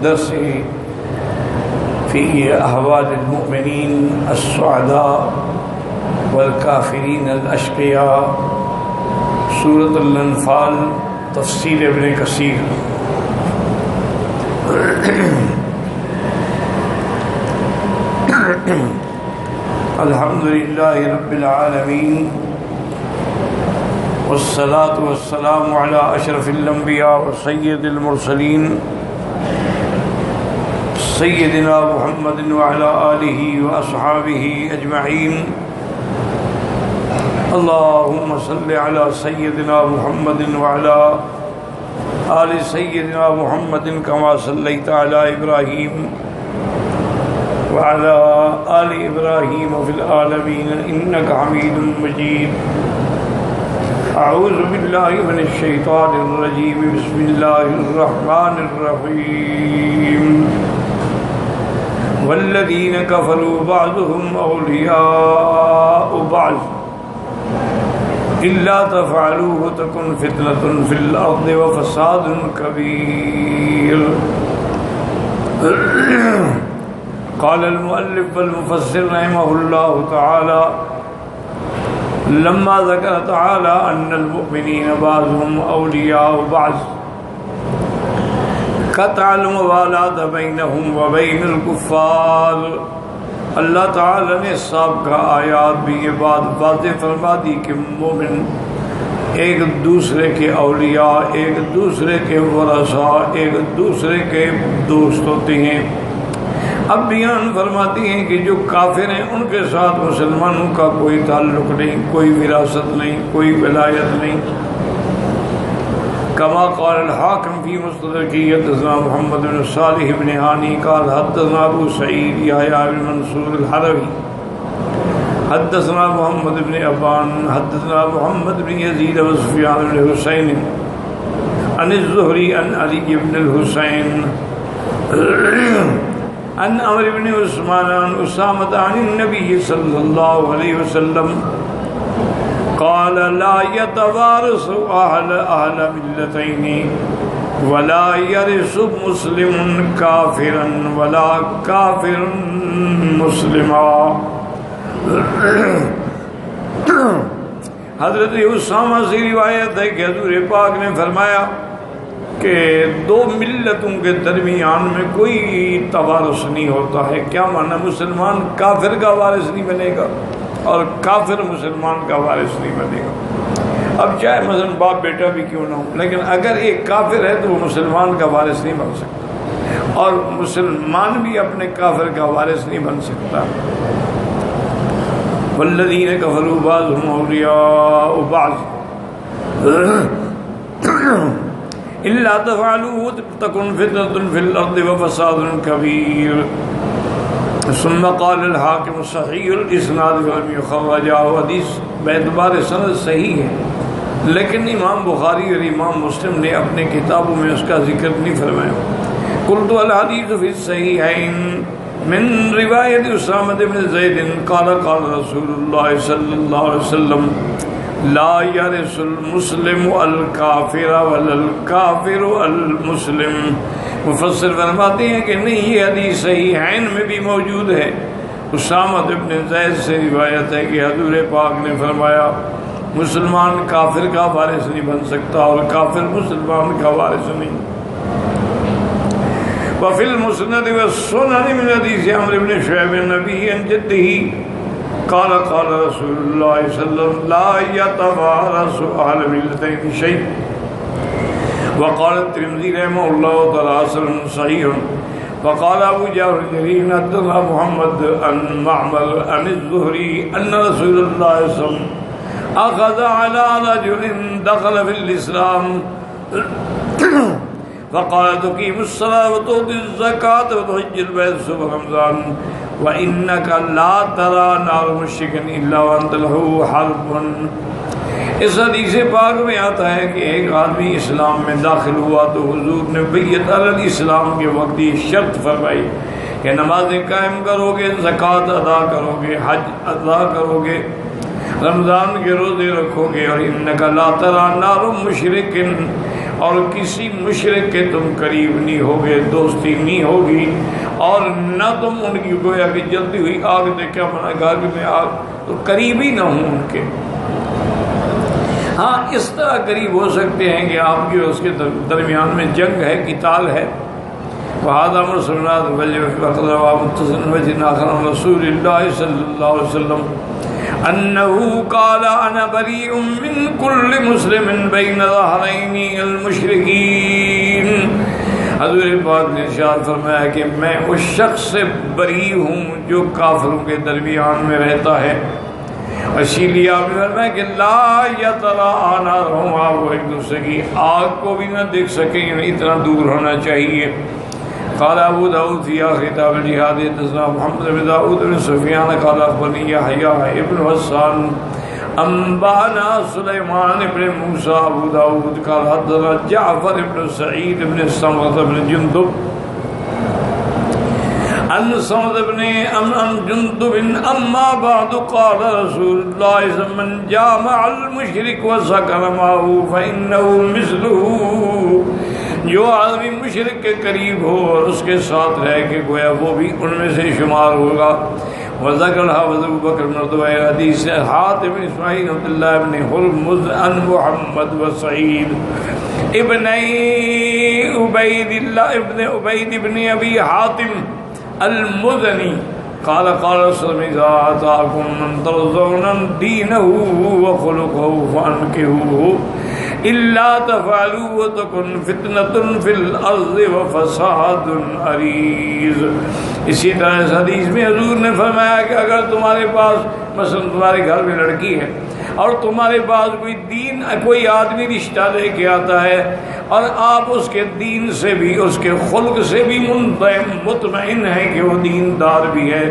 درس في أحوال المؤمنين السعداء والكافرين الأشقياء سورة الأنفال تفسير ابن كثير. الحمد لله رب العالمين والصلاة والسلام على أشرف الأنبياء وسيد المرسلين سيدنا محمد وعلى آله وأصحابه أجمعين. اللهم صل على سيدنا محمد وعلى آل سيدنا محمد كما صليت على إبراهيم وعلى آل إبراهيم في العالمين إنك حميد مجيد. أعوذ بالله من الشيطان الرجيم. بسم الله الرحمن الرحيم. والذين كفروا بعضهم أولياء بعض إلا تفعلوه تكن فتنة في الأرض وفساد كبير. قال المؤلف والمفسر رحمه الله تعالى لما ذكر تعالى أن المؤمنين بعضهم أولياء بعض قطع الموالاة بينهم وبين الكفار. اللہ تعالی نے سابقہ آیات بھی یہ بات واضح فرما دی کہ مومن ایک دوسرے کے اولیاء، ایک دوسرے کے ورثاء، ایک دوسرے کے دوست ہوتے ہیں. اب بیان فرماتی ہیں کہ جو کافر ہیں ان کے ساتھ مسلمانوں کا کوئی تعلق نہیں، کوئی وراثت نہیں، کوئی ولایت نہیں. كما قال الحاكم في مستدركه حدثنا محمد بن صالح بن هاني قال حدثنا ابو سعيد يحيى بن منصور الحلبي حدثنا محمد بن ابان حدثنا محمد بن يزيد وسفيان بن حسين عن الزهري عن علي بن الحسين عن عمرو بن عثمان عن اسامة عن النبي صلى الله عليه وسلم قال لا يتوارث أهل ملتين ولا يرث مسلم كافرا ولا كافر مسلما. حضرت اسامہ سے روایت ہے کہ حضور پاک نے فرمایا کہ دو ملتوں کے درمیان میں کوئی توارث نہیں ہوتا ہے. کیا معنی؟ مسلمان کافر کا وارث نہیں بنے گا اور کافر مسلمان کا وارث نہیں بنے گا. اب چاہے مثلا باپ بیٹا بھی کیوں نہ ہو، لیکن اگر ایک کافر ہے تو وہ مسلمان کا وارث نہیں بن سکتا، اور مسلمان بھی اپنے کافر کا وارث نہیں بن سکتا. والذین کفروا بعضهم اولیاء بعض الا تفعلوه تکن فتنة فی الارض وفساد کبیر. ثم قال الحاکم صحیح الاسناد ولم يخرج. حدیث باعتبار سند صحیح ہے، لیکن امام بخاری اور امام مسلم نے اپنے کتابوں میں اس کا ذکر نہیں فرمایا. قلت الحدیث فی الصحیحین من روایت اسامہ بن زید قال قال رسول اللہ صلی اللہ علیہ وسلم لا يرث المسلم الکافر ولا الکافر المسلم. مفسر فرماتے ہیں کہ نہیں، یہ حدیث صحیحین میں بھی موجود ہے. اسامہ بن زید سے روایت ہے کہ حضور پاک نے فرمایا مسلمان کافر کا وارث نہیں بن سکتا اور کافر مسلمان کا وارث نہیں. وفي المسند والسنن من حديث عمرو بن شعيب النبي عن جده قال قال رسول الله صلى الله عليه وسلم لا يتوارث أهل ملتين شيء. وقال الترمذي رحمه الله تعالى حسن صحيح. وقال أبو جعفر الجرير حدثنا محمد عن معمر عن الزهري أن رسول الله صلى الله عليه وسلم أخذ على رجل دخل في الإسلام فقال تقيم الصلاة وتؤتي الزكاة وتحج البيت صوم رمضان وإنك لا ترى نار مشركا إلا وأنت له حرب. اس حدیث پاک میں آتا ہے کہ ایک آدمی اسلام میں داخل ہوا تو حضور نے بیعت علی الاسلام کے وقت یہ شرط فرمائی کہ نمازیں قائم کرو گے، زکوٰۃ ادا کرو گے، حج ادا کرو گے، رمضان کے روزے رکھو گے، اور انک لا تری نار مشرک، اور کسی مشرک کے تم قریب نہیں ہوگے، دوستی نہیں ہوگی، اور نہ تم ان کی گویا کہ جلتی ہوئی آگ دیکھ کیا منا گاگ میں آگ تو قریب ہی نہ ہوں ان کے۔ ہاں اس طرح قریب ہو سکتے ہیں کہ آپ کی اس کے درمیان میں جنگ ہے، قتال ہے۔ وهذا أمر سمعت وقد روى متصل وجه آخر عن رسول الله صلى الله عليه وسلم أنه قال أنا بريء من كل مسلم بين ظهرين المشركين۔ حضور پاک نے ارشاد فرمایا کہ میں اس شخص سے بری ہوں جو کافروں کے درمیان میں رہتا ہے۔ اسی لیے آپ نے فرمایا کہ لا یتراء نارہم، آپ ایک دوسرے کی آگ کو بھی نہ دیکھ سکیں، اتنا دور ہونا چاہیے۔ قال ابو داود في كتاب الجهاد حدثنا محمد بن داود بن سفيان قال اخبرني يحيى ابن حسان انبانا سليمان بن موسى ابو داود قال حدثنا جعفر بن سعيد بن سمرة بن جندب عن سمرة بن جندب اما بعد قال رسول الله صلى الله عليه وسلم من جامع المشرك وسكن معه فإنه مثله، جو آدمی مشرک کے قریب ہو اور اس کے ساتھ رہ کے گویا وہ بھی ان میں سے شمار ہوگا۔ وذکر حافظ ابو بکر بن عبداللہ حدیث حاتم بن اسماعیل عبداللہ بن حرمز عن محمد وسعید ابن عبید اللہ ابن عبید بن ابی حاتم المدنی قال قال رسول اللہ اذا آتاکم من ترضون دینه وخلقه فانکحوه الا تفعلوا تكن فتنة في الارض وفساد عریض۔ اسی طرح اس حدیث میں حضور نے فرمایا کہ اگر تمہارے پاس مثلا تمہارے گھر میں لڑکی ہے اور تمہارے پاس کوئی آدمی رشتہ لے کے آتا ہے اور آپ اس کے دین سے بھی اس کے خلق سے بھی مطمئن ہیں کہ وہ دیندار بھی ہے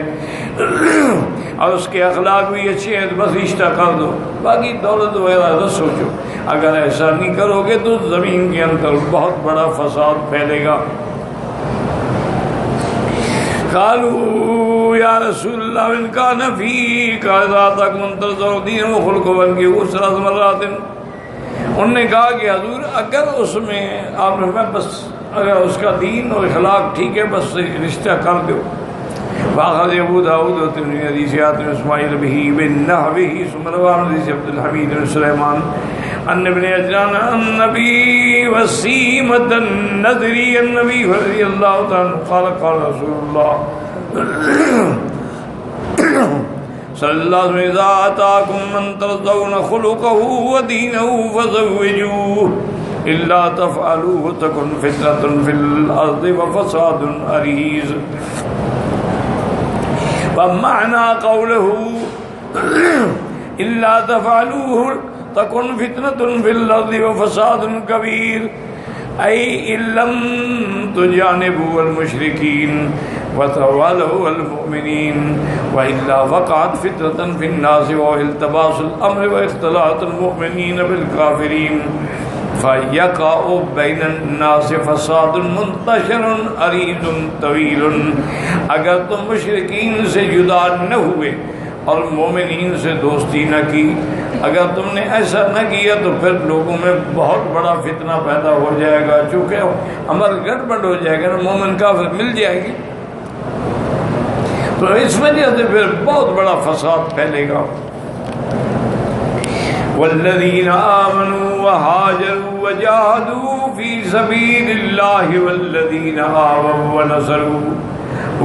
اور اس کے اخلاق بھی اچھے ہیں، تو بس رشتہ کر دو، باقی دولت وغیرہ نہ سوچو۔ اگر ایسا نہیں کرو گے تو زمین کے اندر بہت بڑا فساد پھیلے گا۔ قالوا یا رسول اللہ ان کان فیک اذا تک منتظر دین و خلق بن کے وہ ثلاث مرات، انہوں نے کہا کہ حضور اگر اس میں آپ نے فرمایا بس اگر اس کا دین اور اخلاق ٹھیک ہے بس رشتہ کر دو۔ واخذ ابو داود و ترمذی حدیث حاتم اسماعیل به بنحوه ثم روى حدیث عبد الحمید بن سلیمان ان ابن عجلان النبی وسیمۃ النذری النبی رضی اللہ تعالی قال قال رسول اللہ صلی اللہ علیہ وسلم اذا آتاکم من ترضون خلقه ودینه فزوجوه الا تفعلوه تكن فتنة في الارض وفساد عریض۔ ومعنى قوله الا تفعلوه تكن فتنة في الارض وفساد كبير اي ان لم تجانبوا المشركين وتولوا المؤمنين والا وقعت فتنة في الناس والتباس الامر واختلاط المؤمنين بالكافرين فَيَقَعُ بَيْنَ النَّاسِ فَسَادٌ مُنْتَشِرٌ عَرِيضٌ طَوِيلٌ۔ اگر تم مشرکین سے جدا نہ ہوئے اور مومنین سے دوستی نہ کی، اگر تم نے ایسا نہ کیا تو پھر لوگوں میں بہت بڑا فتنہ پیدا ہو جائے گا، چونکہ عمل گڑبڑ ہو جائے گا، مومن کافر مل جائے گی، تو اس وجہ سے پھر بہت بڑا فساد پھیلے گا۔ والذین آمنوا وہاجروا وجاہدوا فی سبیل اللہ والذین آووا ونصروا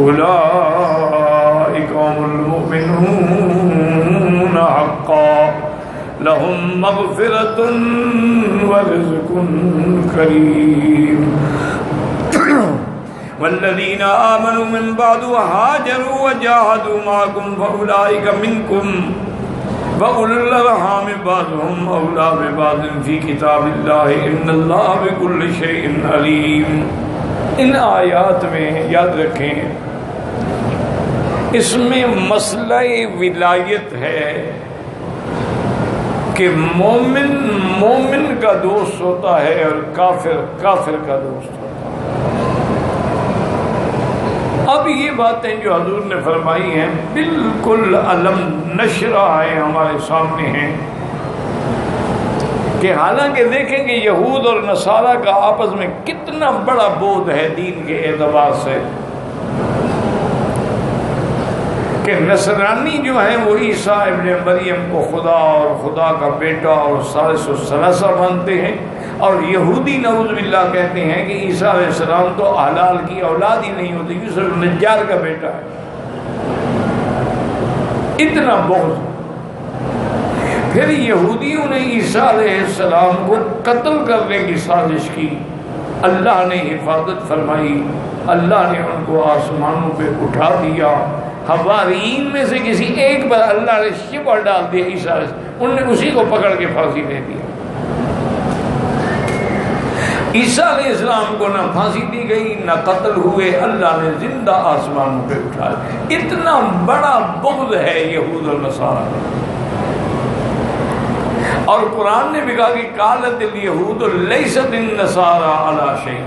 اولئک هم المؤمنون حقا لهم مغفرۃ ورزق کریم۔ والذین آمنوا من بعد وہاجروا وجاہدوا معکم فاولئک منکم وَأُولُو الْأَرْحَامِ بَعْضُهُمْ أَوْلَىٰ بِبَعْضٍ فِي كِتَابِ اللَّهِ إِنَّ اللَّهَ بِكُلِّ شَيْءٍ عَلِيمٌ۔ ان آیات میں یاد رکھیں اس میں مسئلہ ولایت ہے کہ مومن مومن کا دوست ہوتا ہے اور کافر کافر کا دوست ہوتا ہے۔ اب یہ باتیں جو حضور نے فرمائی ہیں بالکل علم نشرہ ہیں، ہمارے سامنے ہیں۔ کہ حالانکہ دیکھیں کہ یہود اور نصارہ کا آپس میں کتنا بڑا بودھ ہے دین کے اعتبار سے، کہ نصرانی جو ہیں وہ عیسیٰ ابن مریم کو خدا اور خدا کا بیٹا اور ثالث الثلاثہ مانتے ہیں، اور یہودی نعوذ باللہ کہتے ہیں کہ عیسیٰ علیہ السلام تو حلال کی اولاد ہی نہیں ہوتی، یوسف نجار کا بیٹا ہے۔ اتنا بغض۔ پھر یہودیوں نے عیسیٰ علیہ السلام کو قتل کرنے کی سازش کی، اللہ نے حفاظت فرمائی، اللہ نے ان کو آسمانوں پہ اٹھا دیا، حواریین میں سے کسی ایک پر اللہ نے شپر ڈال دیا عیسیٰ علیہ السلام، انہوں نے اسی کو پکڑ کے پھانسی دے دیا۔ عیسیٰ علیہ السلام کو نہ پھانسی دی گئی نہ قتل ہوئے، اللہ نے زندہ آسمانوں پہ اٹھا دیا۔ اتنا بڑا بغض ہے یہود اور نصارہ۔ اور قرآن نے بھی کہا کہ قالت الیہود لیست النصارى علی شیء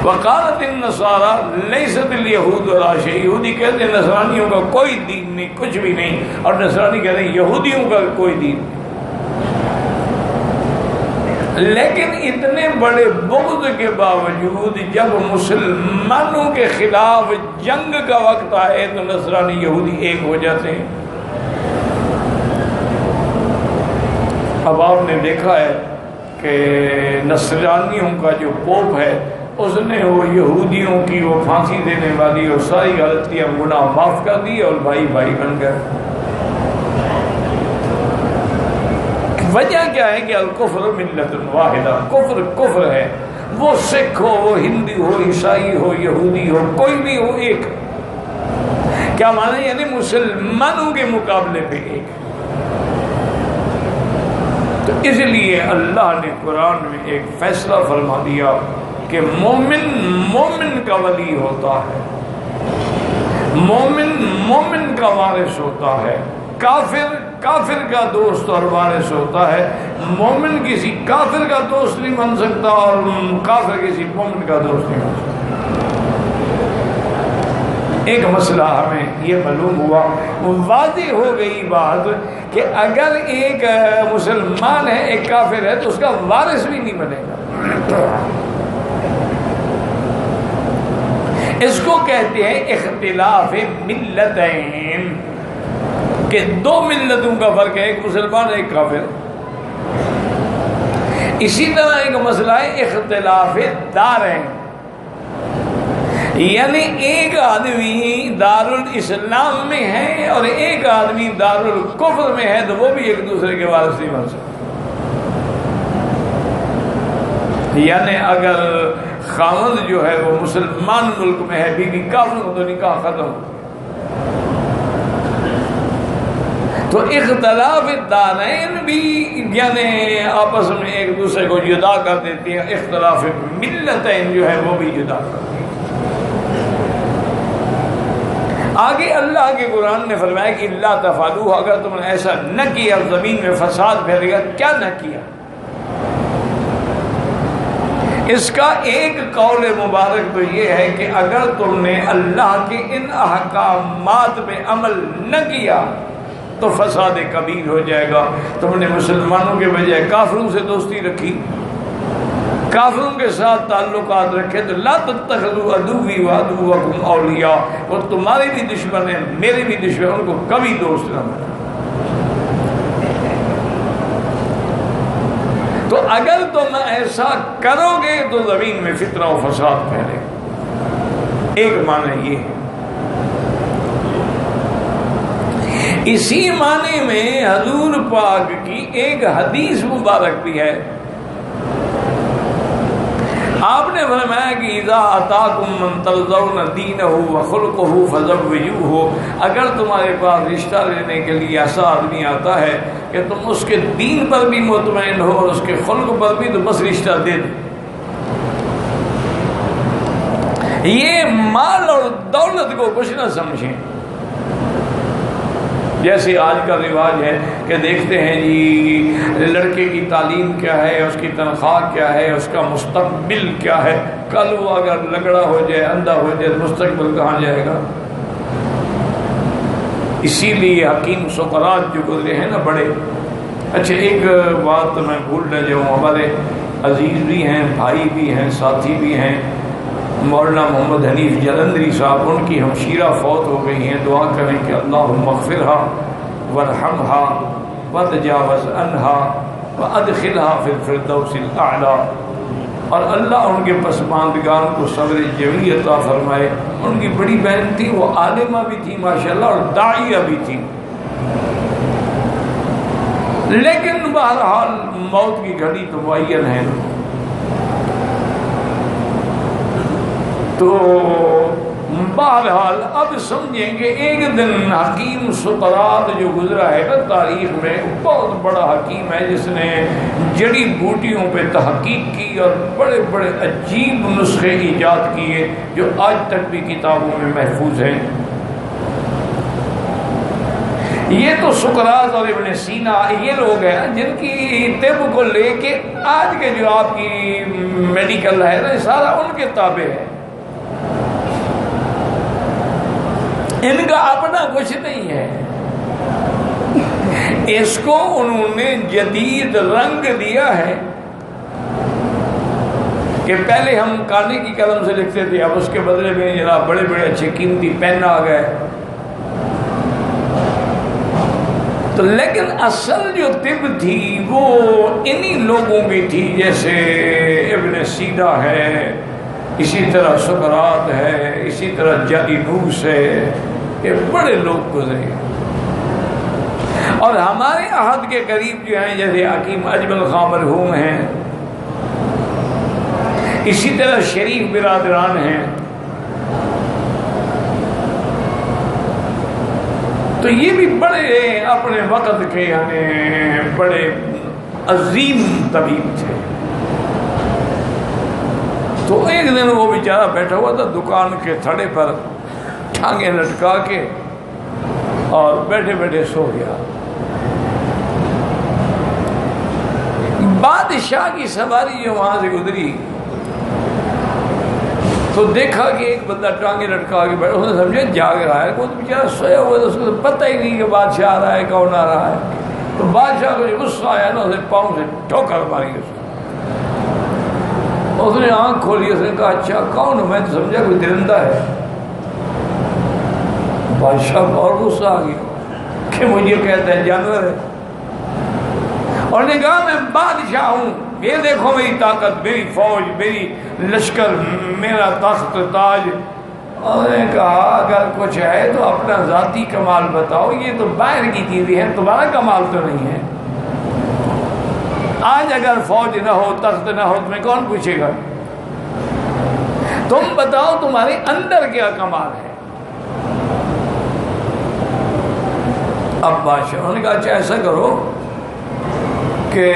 وقالت النصارى لیست الیہود علی شیء۔ یہودی کہتے ہیں نصرانیوں کا کوئی دین نہیں، کچھ بھی نہیں، اور نصرانی کہتے ہیں یہودیوں کا کوئی دین نہیں۔ لیکن اتنے بڑے بغض کے باوجود جب مسلمانوں کے خلاف جنگ کا وقت آئے تو نصرانی یہودی ایک ہو جاتے ہیں۔ اب آپ نے دیکھا ہے کہ نصرانیوں کا جو پوپ ہے اس نے وہ یہودیوں کی وہ پھانسی دینے والی اور ساری غلطیاں گناہ معاف کر دی اور بھائی بھائی بن گئے۔ وجہ کیا ہے کہ الکفر ملت واحدہ، کفر کفر ہے، وہ سکھ ہو، وہ ہندو ہو، عیسائی ہو، یہودی ہو، کوئی بھی ہو، ایک۔ کیا معنی؟ یعنی مسلمانوں کے مقابلے پہ ایک۔ تو اس لیے اللہ نے قرآن میں ایک فیصلہ فرما دیا کہ مومن مومن کا ولی ہوتا ہے، مومن مومن کا وارث ہوتا ہے، کافر کافر کا دوست اور وارث ہوتا ہے۔ مومن کسی کافر کا دوست نہیں بن سکتا اور کافر کسی مومن کا دوست نہیں بن سکتا۔ ایک مسئلہ ہمیں یہ معلوم ہوا، واضح ہو گئی بات کہ اگر ایک مسلمان ہے ایک کافر ہے تو اس کا وارث بھی نہیں بنے گا۔ اس کو کہتے ہیں اختلاف ملتین، کہ دو ملتوں کا فرق ہے، ایک مسلمان ایک کافر۔ اسی طرح ایک مسئلہ ہے اختلاف دارین، یعنی ایک آدمی دارالاسلام میں ہے اور ایک آدمی دارالکفر میں ہے تو وہ بھی ایک دوسرے کے وارث نہیں بن سکتے۔ یعنی اگر خاوند جو ہے وہ مسلمان ملک میں ہے، بیوی کافر کو تو نکاح ختم ہو۔ تو اختلاف دارین بھی یعنی آپس میں ایک دوسرے کو جدا کر دیتی ہیں، اختلاف ملتین جو ہے وہ بھی جدا کر دیتی ہیں۔ آگے اللہ کے قرآن نے فرمایا کہ اللہ تفعلوا، اگر تم نے ایسا نہ کیا زمین میں فساد پھیلے گا۔ کیا نہ کیا؟ اس کا ایک قول مبارک تو یہ ہے کہ اگر تم نے اللہ کے ان احکامات پہ عمل نہ کیا تو فساد کبیر ہو جائے گا۔ تم نے مسلمانوں کے بجائے کافروں سے دوستی رکھی، کافروں کے ساتھ تعلقات رکھے، تو لا تتخذوا عدوی وعدوکم اولیاء، وہ تمہارے بھی دشمن ہیں میرے بھی دشمن، ان کو کبھی دوست نہ بنا۔ تو اگر تم ایسا کرو گے تو زمین میں فتنہ و فساد پھیلے گا۔ ایک معنی یہ ہے۔ اسی معنی میں حضور پاک کی ایک حدیث مبارک بھی ہے۔ آپ نے فرمایا کہ اذا اتاکم من ترضون دینہ وخلقہ فزوجوہ، اگر تمہارے پاس رشتہ لینے کے لیے ایسا آدمی آتا ہے کہ تم اس کے دین پر بھی مطمئن ہو اور اس کے خلق پر بھی، تو بس رشتہ دے دو۔ یہ مال اور دولت کو کچھ نہ سمجھیں، جیسے آج کا رواج ہے کہ دیکھتے ہیں جی لڑکے کی تعلیم کیا ہے، اس کی تنخواہ کیا ہے، اس کا مستقبل کیا ہے، کل وہ اگر لنگڑا ہو جائے، اندھا ہو جائے، مستقبل کہاں جائے گا؟ اسی لیے حکیم سقراط جو گزرے ہیں نا بڑے، اچھا ایک بات میں بھول نہ جاؤں، ہمارے عزیز بھی ہیں، بھائی بھی ہیں، ساتھی بھی ہیں، مولانا محمد حنیف جلندری صاحب، ان کی ہمشیرہ فوت ہو گئی ہیں. دعا کریں کہ اللہم اغفرہا وارحمہا وتجاوز عنہا وادخلہا فی الفردوس الاعلی. اور اللہ ان کے پسماندگان کو صبر جمیل عطا فرمائے. ان کی بڑی بہن تھی، وہ عالمہ بھی تھی ماشاءاللہ اور داعیہ بھی تھی، لیکن بہرحال موت کی گھڑی تو معین ہے. تو بہرحال اب سمجھیں کہ ایک دن حکیم سقراط جو گزرا ہے نا تاریخ میں، بہت بڑا حکیم ہے جس نے جڑی بوٹیوں پہ تحقیق کی اور بڑے بڑے عجیب نسخے ایجاد کیے جو آج تک بھی کتابوں میں محفوظ ہیں. یہ تو سقراط اور ابن سینا یہ لوگ ہیں جن کی طب کو لے کے آج کے جو آپ کی میڈیکل ہے نا سارا ان کے تابع ہے. ان کا اپنا کچھ نہیں ہے. اس کو انہوں نے جدید رنگ دیا ہے کہ پہلے ہم کانے کی قلم سے لکھتے تھے، اب اس کے بدلے میں جناب بڑے بڑے اچھے قیمتی پین آ گئے. تو لیکن اصل جو طب تھی وہ انہی لوگوں کی تھی، جیسے ابن سینا ہے، اسی طرح سقراط ہے، اسی طرح جالینوس ہے. یہ بڑے لوگ گزرے. اور ہمارے عہد کے قریب جو ہیں جیسے حکیم اجمل خاں مرحوم ہیں، اسی طرح شریف برادران ہیں. تو یہ بھی بڑے اپنے وقت کے یعنی بڑے عظیم طبیب تھے. تو ایک دن وہ بیچارہ بیٹھا ہوا تھا دکان کے تھڑے پر ٹھانگیں لٹکا کے اور بیٹھے بیٹھے سو گیا. بادشاہ کی سواری جو وہاں سے گزری تو دیکھا کہ ایک بندہ ٹانگیں لٹکا کے بیٹھا، اس نے سمجھا جاگ رہا ہے، کوئی بیچارہ سویا ہوا ہے، اس کو پتہ ہی نہیں کہ بادشاہ آ رہا ہے کون آ رہا ہے. تو بادشاہ کو جو غصہ آیا نا، اسے پاؤں سے ٹھوکر ماری. اس نے آنکھ کھولی، اس نے کہا اچھا کون ہوں؟ میں تو سمجھا کوئی درندہ ہے. بادشاہ کو اور غصہ آ گیا کہ مجھے کہتا ہے جانور ہے. اور نے کہا میں بادشاہ ہوں، یہ دیکھو میری طاقت، میری فوج، میری لشکر، میرا تخت تاج. اور نے کہا اگر کچھ ہے تو اپنا ذاتی کمال بتاؤ، یہ تو باہر کی چیزیں ہیں، تمہارا کمال تو نہیں ہے. آج اگر فوج نہ ہو، تخت نہ ہو، تمہیں کون پوچھے گا؟ تم بتاؤ تمہارے اندر کیا کمال ہے. اب بادشاہ نے کہا اچھا ایسا کرو کہ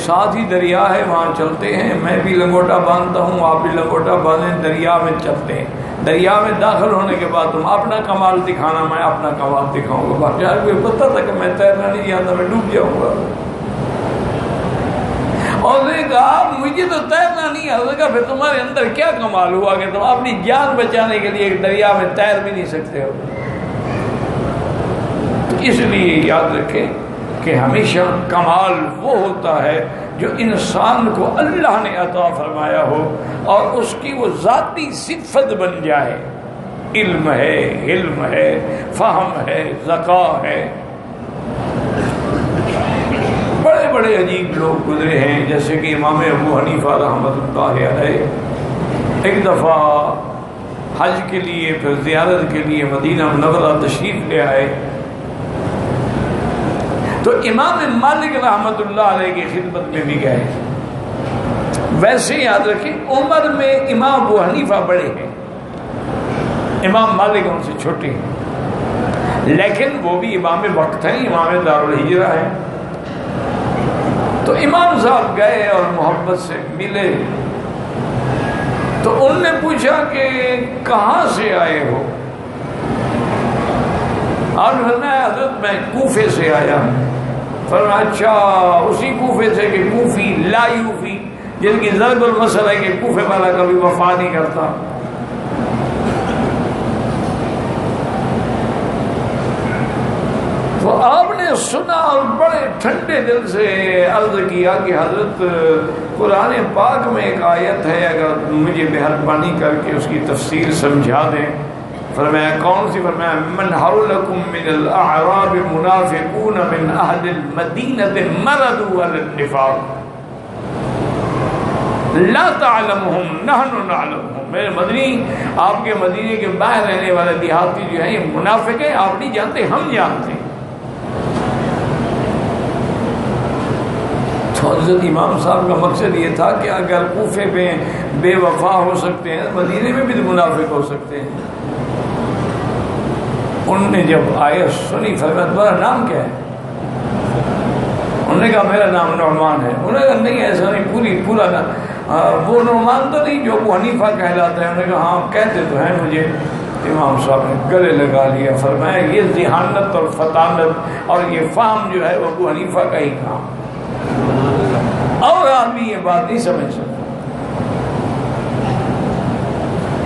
ساتھ ہی دریا ہے، وہاں چلتے ہیں، میں بھی لنگوٹا باندھتا ہوں، آپ بھی لنگوٹا باندھیں، دریا میں چلتے ہیں. دریا میں داخل ہونے کے بعد تم اپنا کمال دکھانا، میں اپنا کمال دکھاؤں گا. بادشاہ کو پتہ تھا کہ میں تیرنا نہیں جانتا، میں ڈوب جاؤں گا. اور اس نے کہا مجھے تو تیرنا نہیں ہے. اس نے کہا پھر تمہارے اندر کیا کمال ہوا کہ تم اپنی جان بچانے کے لیے دریا میں تیر بھی نہیں سکتے ہو؟ تو اس لیے یاد رکھیں کہ ہمیشہ کمال وہ ہوتا ہے جو انسان کو اللہ نے عطا فرمایا ہو اور اس کی وہ ذاتی صفت بن جائے. علم ہے، علم ہے، فہم ہے، ذکا ہے. بڑے بڑے عجیب لوگ گزرے ہیں، جیسے کہ امام ابو حنیفہ رحمۃ اللہ علیہ ایک دفعہ حج کے لیے پھر زیارت کے لیے مدینہ منورہ تشریف لے آئے. تو امام مالک رحمۃ اللہ علیہ کی خدمت میں بھی گئے. ویسے یاد رکھیں عمر میں امام ابو حنیفہ بڑے ہیں، امام مالک ان سے چھوٹے ہیں، لیکن وہ بھی امام وقت ہیں، امام دارالہجرہ ہیں. تو امام صاحب گئے اور محبت سے ملے. تو ان نے پوچھا کہ کہاں سے آئے ہو؟ اور فرمایا حضرت میں کوفے سے آیا ہوں. فرمایا اچھا اسی کوفے سے کہ کوفی لا یوفی، جن کی ضرب المثل ہے کہ کوفے والا کبھی وفا نہیں کرتا. تو آپ نے سنا اور بڑے ٹھنڈے دل سے عرض کیا کہ حضرت قرآن پاک میں ایک آیت ہے، اگر مجھے مہربانی کر کے اس کی تفسیر سمجھا دیں۔ فرمایا کون سی؟ فرمایا من حولکم من الاعراب منافقون من اہل المدینہ مردوا علی النفاق لا تعلمهم نحن نعلمهم۔ میرے مدنی، آپ کے مدینے کے باہر رہنے والے دیہاتی جو ہیں یہ منافق ہیں، آپ نہیں جانتے، ہم جانتے ہیں۔ تو حضرت امام صاحب کا مقصد یہ تھا کہ اگر کوفے میں بے وفا ہو سکتے ہیں، مدینے میں بھی منافق ہو سکتے ہیں۔ انہوں نے جب آیت سنی فرمایا تمہارا نام کیا ہے؟ انہوں نے کہا میرا نام نعمان ہے۔ انہوں نے کہا نہیں ایسا نہیں، پورا نام وہ نعمان تو نہیں جو ابو حنیفہ کہلاتا ہے۔ انہوں نے کہا ہاں کہتے تو ہیں مجھے۔ امام صاحب نے گلے لگا لیا، فرمایا یہ ذہانت اور فطانت اور یہ فہم جو ہے وہ ابو حنیفہ کا ہی کام، اور آدمی یہ بات نہیں سمجھ سکتا۔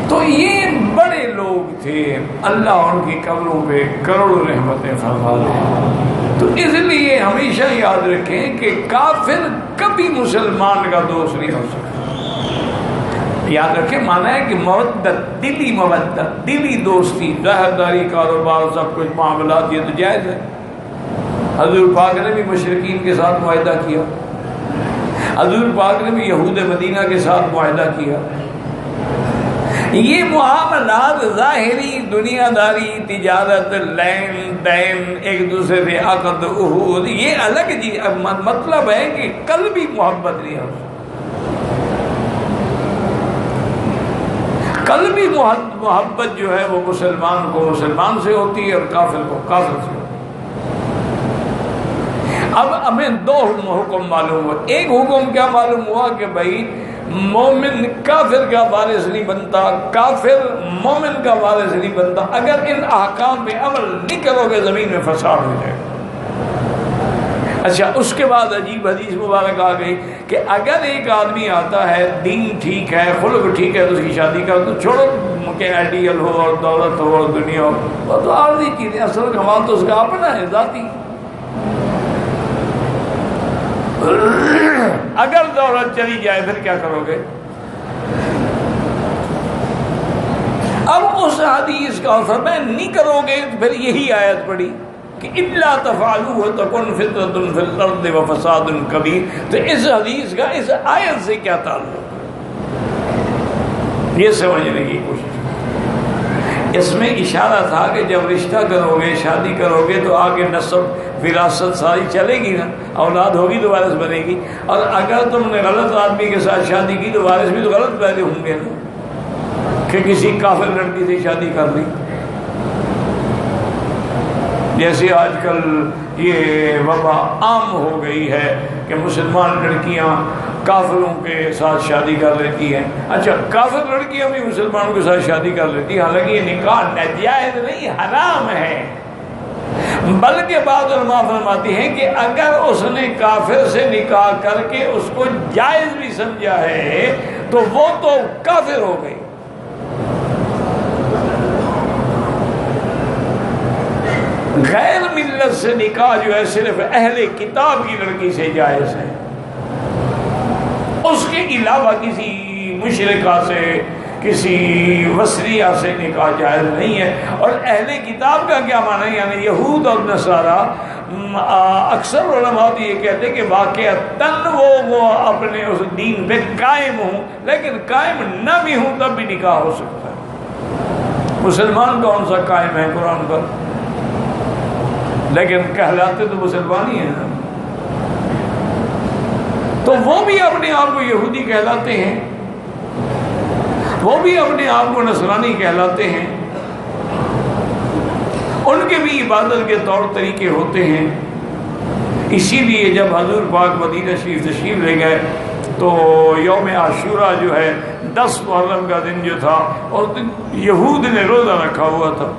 تو یہ بڑے لوگ تھے، اللہ ان کی قبروں پہ کروڑوں رحمتیں فرما دے۔ تو اس لیے ہمیشہ یاد رکھیں کہ کافر کبھی مسلمان کا دوست نہیں ہو سکتا۔ یاد رکھیں مانا ہے کہ مودت، دلی مودت، دلی دوستی، ظاہرداری، کاروبار، سب کچھ معاملات یہ تو جائز ہے۔ حضور پاک نے بھی مشرکین کے ساتھ معاہدہ کیا، حضور پاک نے بھی یہود مدینہ کے ساتھ معاہدہ کیا۔ یہ معاملات ظاہری، دنیا داری، تجارت، لین دین، ایک دوسرے سے عقد عہود، یہ الگ جی مطلب ہے کہ قلبی محبت نہیں ہو سکتی۔ قلبی محبت جو ہے وہ مسلمان کو مسلمان سے ہوتی ہے اور کافر کو کافر سے ہوتی ہے۔ اب ہمیں دو حکم معلوم ہوا۔ ایک حکم کیا معلوم ہوا کہ بھائی مومن کافر کا وارث نہیں بنتا، کافر مومن کا وارث نہیں بنتا۔ اگر ان احکام پہ عمل نہیں کرو گے زمین میں فساد ہو جائے گا۔ اچھا، اس کے بعد عجیب حدیث مبارک آ گئی کہ اگر ایک آدمی آتا ہے، دین ٹھیک ہے، خلق ٹھیک ہے، تو اس کی شادی کر تو چھوڑو کہ آئیڈیل ہو اور دولت ہو اور دنیا ہو، وہ تو عارضی چیزیں، اصل کمال تو اس کا اپنا ہے، ذاتی۔ اگر دولت چلی جائے پھر کیا کرو گے؟ اب اس حدیث کا فرمان نہیں کرو گے تو پھر یہی آیت پڑھی کہ الا تفعلوا تکن فتنة فی الارض وفساد کبیر۔ تو اس حدیث کا اس آیت سے کیا تعلق؟ یہ سمجھنے کی کوشش۔ اس میں اشارہ تھا کہ جب رشتہ کرو گے، شادی کرو گے تو آگے نسب وراثت ساری چلے گی نا، اولاد ہوگی تو وارث بنے گی۔ اور اگر تم نے غلط آدمی کے ساتھ شادی کی تو وارث بھی تو غلط پیدا ہوں گے نا، کہ کسی کافر لڑکی سے شادی کر لی۔ جیسے آج کل یہ وبا عام ہو گئی ہے کہ مسلمان لڑکیاں کافروں کے ساتھ شادی کر لیتی ہیں۔ اچھا، کافر لڑکیاں بھی مسلمانوں کے ساتھ شادی کر لیتی ہیں، حالانکہ یہ نکاح ناجائز نہیں، حرام ہے۔ بلکہ بعض علماء فرماتی ہیں کہ اگر اس نے کافر سے نکاح کر کے اس کو جائز بھی سمجھا ہے تو وہ تو کافر ہو گئی۔ غیر ملت سے نکاح جو ہے صرف اہل کتاب کی لڑکی سے جائز ہے، اس کے علاوہ کسی مشرکہ سے، کسی وسریہ سے نکاح جائز نہیں ہے۔ اور اہل کتاب کا کیا معنی ہے؟ یعنی یہود اور نصارہ۔ اکثر علماء یہ کہتے ہیں کہ واقعتاً وہ اپنے اس دین پہ قائم ہوں، لیکن قائم نہ بھی ہوں تب بھی نکاح ہو سکتا ہے۔ مسلمان کون سا قائم ہے قرآن پر؟ لیکن کہلاتے تو مسلمان ہی ہیں، تو وہ بھی اپنے آپ کو یہودی کہلاتے ہیں، وہ بھی اپنے آپ کو نصرانی کہلاتے ہیں، ان کے بھی عبادت کے طور طریقے ہوتے ہیں۔ اسی لیے جب حضور پاک مدینہ شریف تشریف لے گئے تو یوم عاشوراء جو ہے 10 محرم کا دن جو تھا، اور یہود نے روزہ رکھا ہوا تھا۔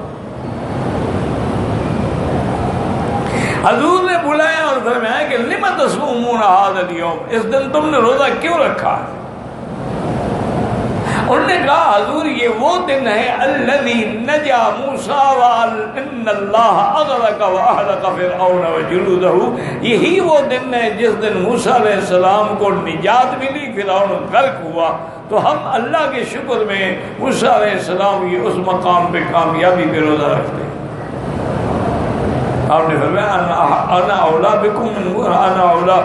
حضور نے بلایا اور فرمایا کہ لم تصومون ھذا اليوم، اس دن تم نے روزہ کیوں رکھا ہے؟ انہوں نے کہا حضور یہ وہ دن ہے الذی نجا موسیٰ وَإِنَّ اللَّهَ أَغْرَقَ وَأَهْلَكَ فِرْعَوْنَ وَجُنُودَهُ، یہی وہ دن ہے جس دن موسیٰ علیہ السلام کو نجات ملی، فرعون غرق ہوا۔ تو ہم اللہ کے شکر میں موسیٰ علیہ السلام کی اس مقام پہ کامیابی پہ روزہ رکھتے ہیں۔ آپ نے فرمایا انا اولا بکم، انا اولا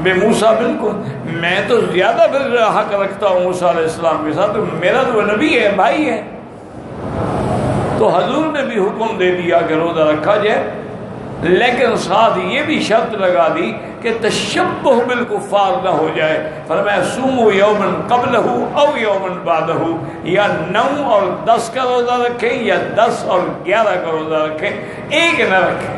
بموسیٰ منکم، میں تو زیادہ پھر حق رکھتا ہوں موسیٰ علیہ السلام کے ساتھ، میرا تو نبی ہے، بھائی ہے۔ تو حضور نے بھی حکم دے دیا کہ روزہ رکھا جائے، لیکن ساتھ یہ بھی شرط لگا دی کہ تشبہ بالکفار نہ ہو جائے۔ فرمایا سوموا یوما قبلہ او یوما بعدہ، یا 9 اور 10 کا روزہ رکھیں یا 10 اور 11 کا روزہ رکھیں، ایک نہ رکھیں۔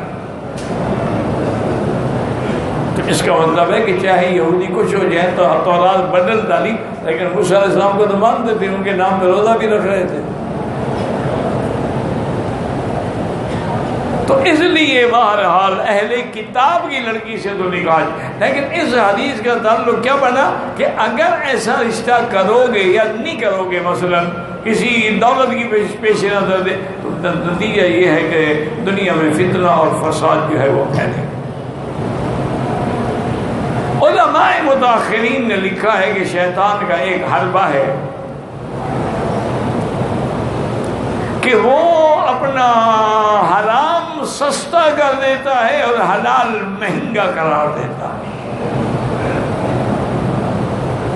تو اس کا مطلب ہے کہ چاہے یہودی کچھ ہو جائے تو تورات بدل ڈالی، لیکن موسیٰ علیہ السلام کو تو مانتے تھے، ان کے نام پہ روزہ بھی رکھ رہے تھے۔ تو اس لیے بہرحال اہل کتاب کی لڑکی سے تو نکاح، لیکن اس حدیث کا تعلق کیا بنا کہ اگر ایسا رشتہ کرو گے یا نہیں کرو گے، مثلا کسی دولت کی پیش نظر دے، تو نتیجہ یہ ہے کہ دنیا میں فتنہ اور فساد جو ہے وہ پھیلے۔ علماء متاخرین نے لکھا ہے کہ شیطان کا ایک حربہ ہے کہ وہ اپنا حرام سستا کر دیتا ہے اور حلال مہنگا قرار دیتا ہے۔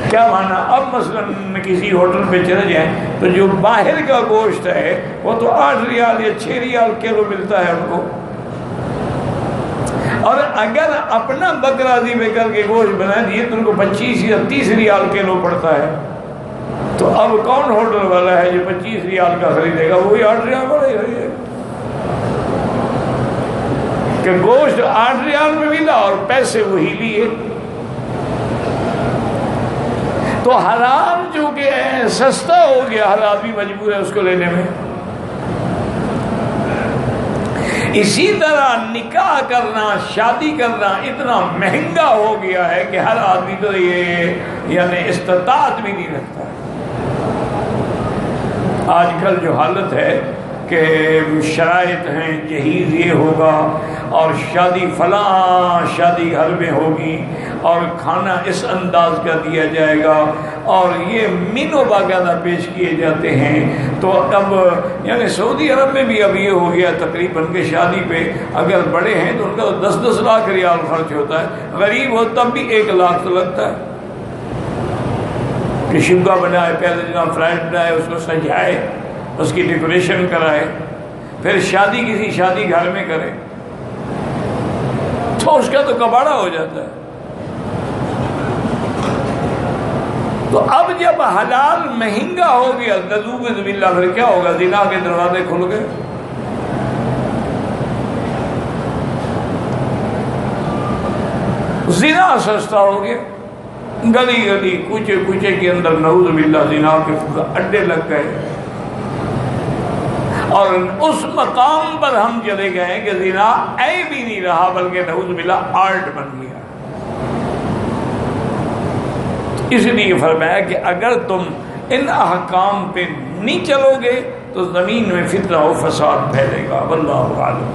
کیا معنی؟ اب مثلا کسی ہوٹل پہ چلے جائیں تو جو باہر کا گوشت ہے وہ تو 8 ریال یا 6 ریال کلو ملتا ہے ان کو، اور اگر اپنا بکرا ذبح کر کے گوشت بنا دیے تو ان کو 25 یا 30 ریال کلو پڑتا ہے۔ تو اب کون ہوٹل والا ہے جو 25 ریال کا خریدے گا؟ وہی 8 ریال والا ہی خریدے گا، کہ گوشت 8 ریال میں ملا اور پیسے وہی لیے۔ تو حرام جو کہ سستا ہو گیا، ہر آدمی مجبور ہے اس کو لینے میں۔ اسی طرح نکاح کرنا، شادی کرنا اتنا مہنگا ہو گیا ہے کہ ہر آدمی تو یہ یعنی استطاعت بھی نہیں رکھتا۔ آج کل جو حالت ہے کہ شرائط ہیں، جہیز یہ ہوگا اور شادی فلاں شادی گھر میں ہوگی اور کھانا اس انداز کا دیا جائے گا اور یہ مینو باقاعدہ پیش کیے جاتے ہیں۔ تو اب یعنی سعودی عرب میں بھی اب یہ ہو گیا تقریباً کہ شادی پہ اگر بڑے ہیں تو ان کا 10-10 لاکھ ریال خرچ ہوتا ہے، غریب ہو تب بھی 1 لاکھ تو لگتا ہے کہ شبہ بنائے، پہلے جناب فلائٹ بنائے، اس کو سجائے، اس کی ڈیکوریشن کرائے، پھر شادی کسی شادی گھر میں کرے تو اس کا تو کباڑا ہو جاتا ہے۔ تو اب جب حلال مہنگا ہو گیا، نعوذ باللہ، پھر کیا ہوگا؟ زنا کے دروازے کھل گئے۔ زنا سستا ہو گیا، گلی گلی کوچے کوچے کے اندر نعوذ باللہ زنا کے اڈے لگ گئے، اور اس مقام پر ہم چلے گئے کہ زنا عیب ہی نہیں رہا بلکہ نعوذ باللہ آرٹ بن گیا۔ اس لیے فرمایا کہ اگر تم ان احکام پہ نہیں چلو گے تو زمین میں فتنہ و فساد پھیلے گا۔ واللہ اعلم۔